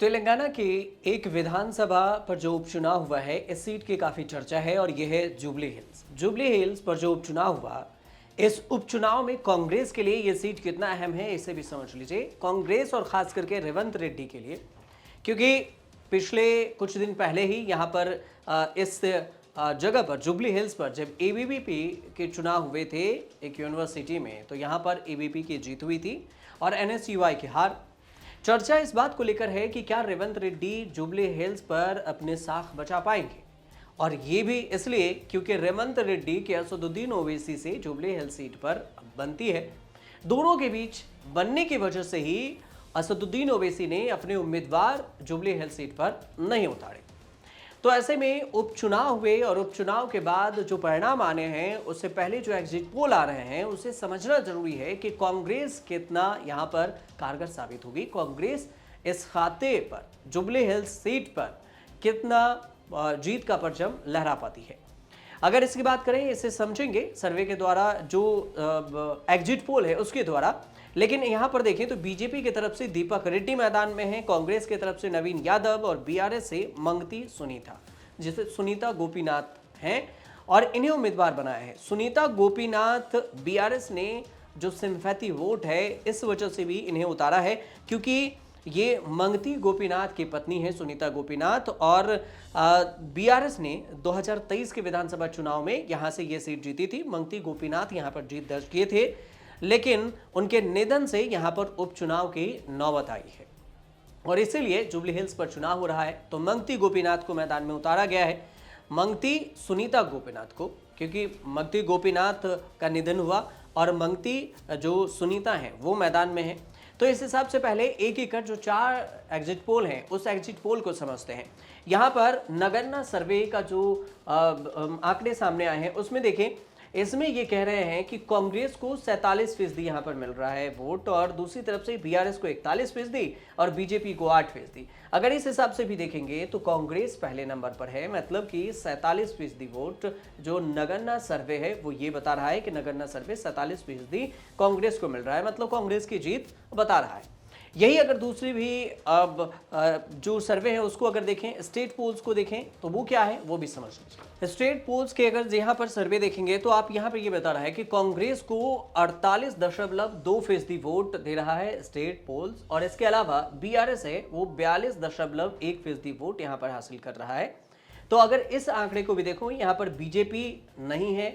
तेलंगाना के एक विधानसभा पर जो उपचुनाव हुआ है, इस सीट की काफी चर्चा है और यह है जुबली हिल्स। जुबली हिल्स पर जो उपचुनाव हुआ, इस उपचुनाव में कांग्रेस के लिए यह सीट कितना अहम है, इसे भी समझ लीजिए। कांग्रेस और खास करके रेवंत रेड्डी के लिए, क्योंकि पिछले कुछ दिन पहले ही यहां पर इस जगह पर जुबली हिल्स पर जब एबीवीपी के चुनाव हुए थे एक यूनिवर्सिटी में, तो यहां पर एबीपी की जीत हुई थी और एनएसयूआई की हार। चर्चा इस बात को लेकर है कि क्या रेवंत रेड्डी जुबली हिल्स पर अपने साख बचा पाएंगे, और ये भी इसलिए क्योंकि रेवंत रेड्डी के असदुद्दीन ओवैसी से जुबली हिल्स सीट पर बनती है। दोनों के बीच बनने की वजह से ही असदुद्दीन ओवैसी ने अपने उम्मीदवार जुबली हिल्स सीट पर नहीं उतारे। तो ऐसे में उपचुनाव हुए और उपचुनाव के बाद जो परिणाम आने हैं, उससे पहले जो एग्जिट पोल आ रहे हैं, उसे समझना जरूरी है कि कांग्रेस कितना यहां पर कारगर साबित होगी। कांग्रेस इस खाते पर जुबली हिल्स सीट पर कितना जीत का परचम लहरा पाती है। अगर इसकी बात करें, इसे समझेंगे सर्वे के द्वारा, जो एग्जिट पोल है उसके द्वारा। लेकिन यहां पर देखें तो बीजेपी की तरफ से दीपक रेड्डी मैदान में है, कांग्रेस की तरफ से नवीन यादव और बीआरएस से मंगती सुनीता, जिसे सुनीता गोपीनाथ हैं, और इन्हें उम्मीदवार बनाया है। सुनीता गोपीनाथ, बीआरएस ने जो सिंपैथी वोट है, इस वजह से भी इन्हें उतारा है, क्योंकि ये मंगती गोपीनाथ की पत्नी है सुनीता गोपीनाथ, और बीआरएस ने 2023 के विधानसभा चुनाव में यहां से ये सीट जीती थी। मंगती गोपीनाथ यहां पर जीत दर्ज किए थे, लेकिन उनके निधन से यहां पर उपचुनाव की नौबत आई है और इसीलिए जुबली हिल्स पर चुनाव हो रहा है। तो मंगती गोपीनाथ को मैदान में उतारा गया है, मंगती सुनीता गोपीनाथ को, क्योंकि मंगती गोपीनाथ का निधन हुआ और मंगती जो सुनीता है वो मैदान में है। तो इस हिसाब से पहले एक एक कर जो 4 एग्जिट पोल हैं, उस एग्जिट पोल को समझते हैं। यहां पर नगन्ना सर्वे का जो आंकड़े सामने आए हैं, उसमें देखें, इसमें ये कह रहे हैं कि कांग्रेस को 47% यहां पर मिल रहा है वोट, और दूसरी तरफ से बीआरएस को 41% और बीजेपी को 8%। अगर इस हिसाब से भी देखेंगे तो कांग्रेस पहले नंबर पर है, मतलब कि 47% वोट जो नगन्ना सर्वे है वो ये बता रहा है कि नगन्ना सर्वे 47% कांग्रेस को मिल रहा है, मतलब कांग्रेस की जीत बता रहा है। यही अगर दूसरी भी अब जो सर्वे है उसको अगर देखें, स्टेट पोल्स को देखें, तो वो क्या है वो भी समझ लीजिए। स्टेट पोल्स के अगर यहाँ पर सर्वे देखेंगे तो आप यहाँ पर ये बता रहा है कि कांग्रेस को 48.2% वोट दे रहा है स्टेट पोल्स, और इसके अलावा बीआरएस है वो 42.1% वोट यहाँ पर हासिल कर रहा है। तो अगर इस आंकड़े को भी देखो, यहाँ पर बीजेपी नहीं है,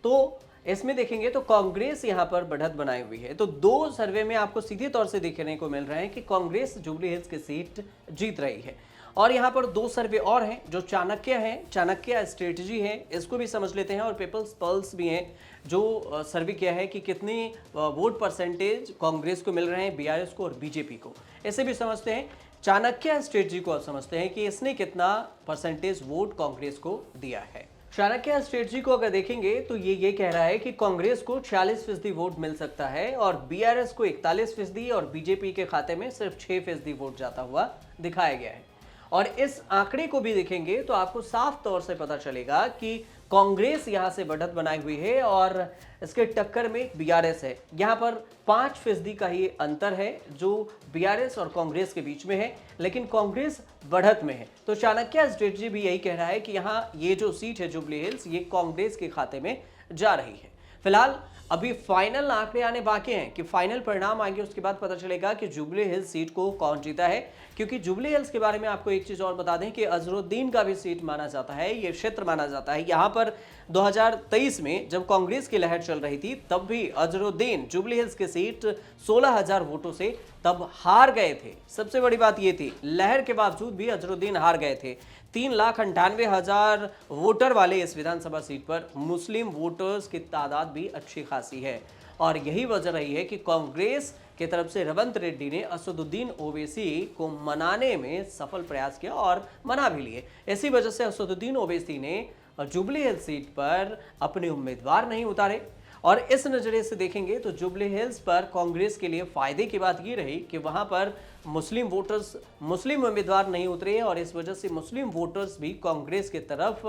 तो इसमें देखेंगे तो कांग्रेस यहां पर बढ़त बनाई हुई है। तो 2 सर्वे में आपको सीधे तौर से देखने को मिल रहा है कि कांग्रेस जुबली हिल्स की सीट जीत रही है। और यहां पर 2 सर्वे और हैं जो चाणक्य है, चाणक्य स्ट्रेटजी है, इसको भी समझ लेते हैं, और पीपल्स पल्स भी है जो सर्वे किया है कि कितनी वोट परसेंटेज कांग्रेस को मिल रहे हैं, बीआरएस को और बीजेपी को। इसे भी समझते हैं। चाणक्य स्ट्रेटजी को समझते हैं कि इसने कितना परसेंटेज वोट कांग्रेस को दिया है। चाणक्य स्ट्रेटजी को अगर देखेंगे तो ये कह रहा है कि कांग्रेस को 46% वोट मिल सकता है और बीआरएस को 41% और बीजेपी के खाते में सिर्फ 6% वोट जाता हुआ दिखाया गया है। और इस आंकड़े को भी देखेंगे तो आपको साफ तौर से पता चलेगा कि कांग्रेस यहां से बढ़त बनाई हुई है और इसके टक्कर में बीआरएस है। यहां पर 5% का ही अंतर है जो बीआरएस और कांग्रेस के बीच में है, लेकिन कांग्रेस बढ़त में है। तो चाणक्य स्ट्रेटजी भी यही कह रहा है कि यहां ये जो सीट है जुबली हिल्स, ये कांग्रेस के खाते में जा रही है। फिलहाल अभी फाइनल आंकड़े आने बाकी हैं कि फाइनल परिणाम आएंगे, उसके बाद पता चलेगा कि जुबली हिल्स सीट को कौन जीता है। क्योंकि जुबली हिल्स के बारे में आपको एक चीज और बता दें कि अजहरुद्दीन का भी सीट माना जाता है, ये क्षेत्र माना जाता है। यहां पर 2023 में जब कांग्रेस की लहर चल रही थी, तब भी अजहरुद्दीन जुबली हिल्स की सीट 16,000 वोटों से तब हार गए थे। सबसे बड़ी बात ये थी, लहर के बावजूद भी अजहरुद्दीन हार गए थे। 3,98,000 वोटर वाले इस विधानसभा सीट पर मुस्लिम वोटर्स की तादाद भी अच्छी खासी है, और यही वजह रही है कि कांग्रेस की तरफ से रेवंत रेड्डी ने असदुद्दीन ओवैसी को मनाने में सफल प्रयास किया और मना भी लिए। इसी वजह से असदुद्दीन ओवैसी ने जुबली हिल्स सीट पर अपने उम्मीदवार नहीं उतारे। और इस नजरिए से देखेंगे तो जुबली हिल्स पर कांग्रेस के लिए फायदे की बात ये रही कि वहां पर मुस्लिम वोटर्स, मुस्लिम उम्मीदवार नहीं उतरे, और इस वजह से मुस्लिम वोटर्स भी कांग्रेस की तरफ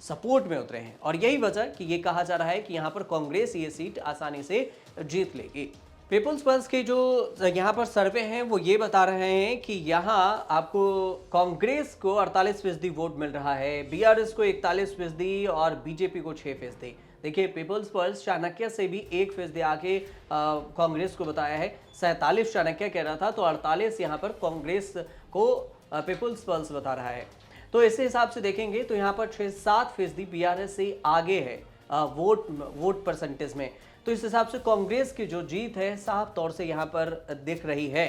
सपोर्ट में उतरे हैं। और यही वजह कि ये कहा जा रहा है कि यहां पर कांग्रेस ये सीट आसानी से जीत लेगी। पीपुल्स पल्स के जो यहाँ पर सर्वे हैं वो ये बता रहे हैं कि यहाँ आपको कांग्रेस को 48% वोट मिल रहा है, बीआरएस को 41% और बीजेपी को 6%। देखिए, पीपुल्स पल्स चाणक्य से भी 1% आगे कांग्रेस को बताया है। 47 चाणक्य कह रहा था, तो 48 यहाँ पर कांग्रेस को पीपुल्स पल्स बता रहा है। तो इस हिसाब से देखेंगे तो यहाँ पर 6-7% बीआरएस से आगे है वोट परसेंटेज में। तो इस हिसाब से कांग्रेस की जो जीत है साफ तौर से यहाँ पर दिख रही है।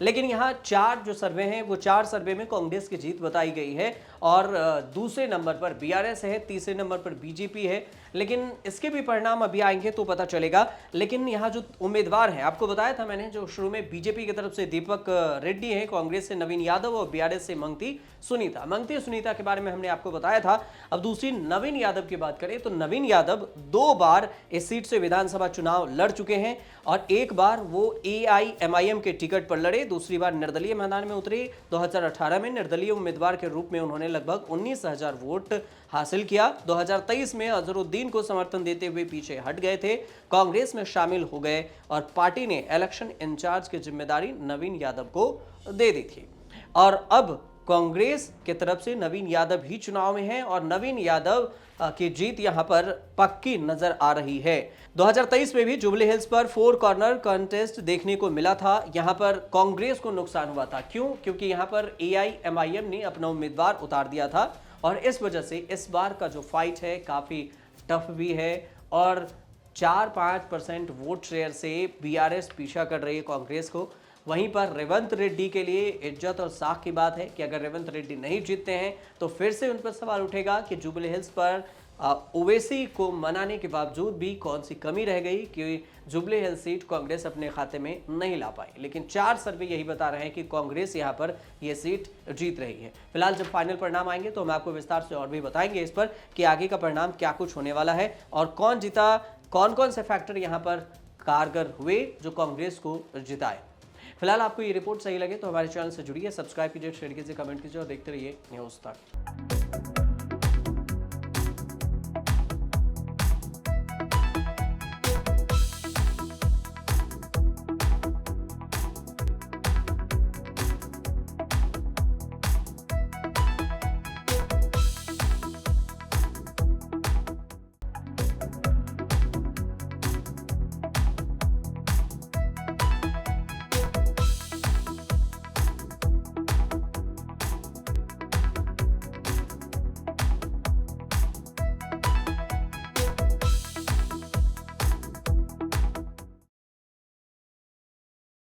लेकिन यहाँ 4 जो सर्वे हैं वो 4 सर्वे में कांग्रेस की जीत बताई गई है और दूसरे नंबर पर बीआरएस है, तीसरे नंबर पर बीजेपी है। लेकिन इसके भी परिणाम अभी आएंगे तो पता चलेगा। लेकिन यहाँ जो उम्मीदवार हैं, आपको बताया था मैंने, जो शुरू में बीजेपी की तरफ से दीपक रेड्डी है, कांग्रेस से नवीन यादव और बीआरएस से मंगती सुनीता के बारे में हमने आपको बताया था। अब दूसरी नवीन यादव की बात करें तो नवीन यादव 2 बार इस सीट से विधानसभा चुनाव लड़ चुके हैं और एक बार वो AIMIM के टिकट पर लड़े, दूसरी बार निर्दलीय मैदान में उतरे। 2018 में निर्दलीय उम्मीदवार के रूप में उन्होंने लगभग 19,000 वोट हासिल किया। 2023 में अजहरुद्दीन को समर्थन देते हुए पीछे हट गए थे, कांग्रेस में शामिल हो गए और पार्टी ने इलेक्शन इंचार्ज की जिम्मेदारी नवीन यादव को दे दी थी। और अब कांग्रेस की तरफ से नवीन यादव ही चुनाव में है और नवीन यादव की जीत यहां पर पक्की नजर आ रही है। 2023 में भी जुबली हिल्स पर 4 कॉर्नर कॉन्टेस्ट देखने को मिला था। यहां पर कांग्रेस को नुकसान हुआ था। क्यों? क्योंकि यहां पर AIMIM ने अपना उम्मीदवार उतार दिया था और इस वजह से इस बार का जो फाइट है काफी टफ भी है और 4-5% वोट शेयर से बीआरएस पीछा कर रही है कांग्रेस को। वहीं पर रेवंत रेड्डी के लिए इज्जत और साख की बात है कि अगर रेवंत रेड्डी नहीं जीतते हैं तो फिर से उन पर सवाल उठेगा कि जुबली हिल्स पर ओवैसी को मनाने के बावजूद भी कौन सी कमी रह गई कि जुबली हिल्स सीट कांग्रेस अपने खाते में नहीं ला पाई। लेकिन 4 सर्वे यही बता रहे हैं कि कांग्रेस यहां पर यह सीट जीत रही है। फिलहाल जब फाइनल परिणाम आएंगे तो हम आपको विस्तार से और भी बताएंगे इस पर कि आगे का परिणाम क्या कुछ होने वाला है और कौन जीता, कौन कौन से फैक्टर यहां पर कारगर हुए जो कांग्रेस को जिताए। फिलहाल आपको ये रिपोर्ट सही लगे तो हमारे चैनल से जुड़िए, सब्सक्राइब कीजिए, शेयर कीजिए, कमेंट कीजिए और देखते रहिए न्यूज़ तक।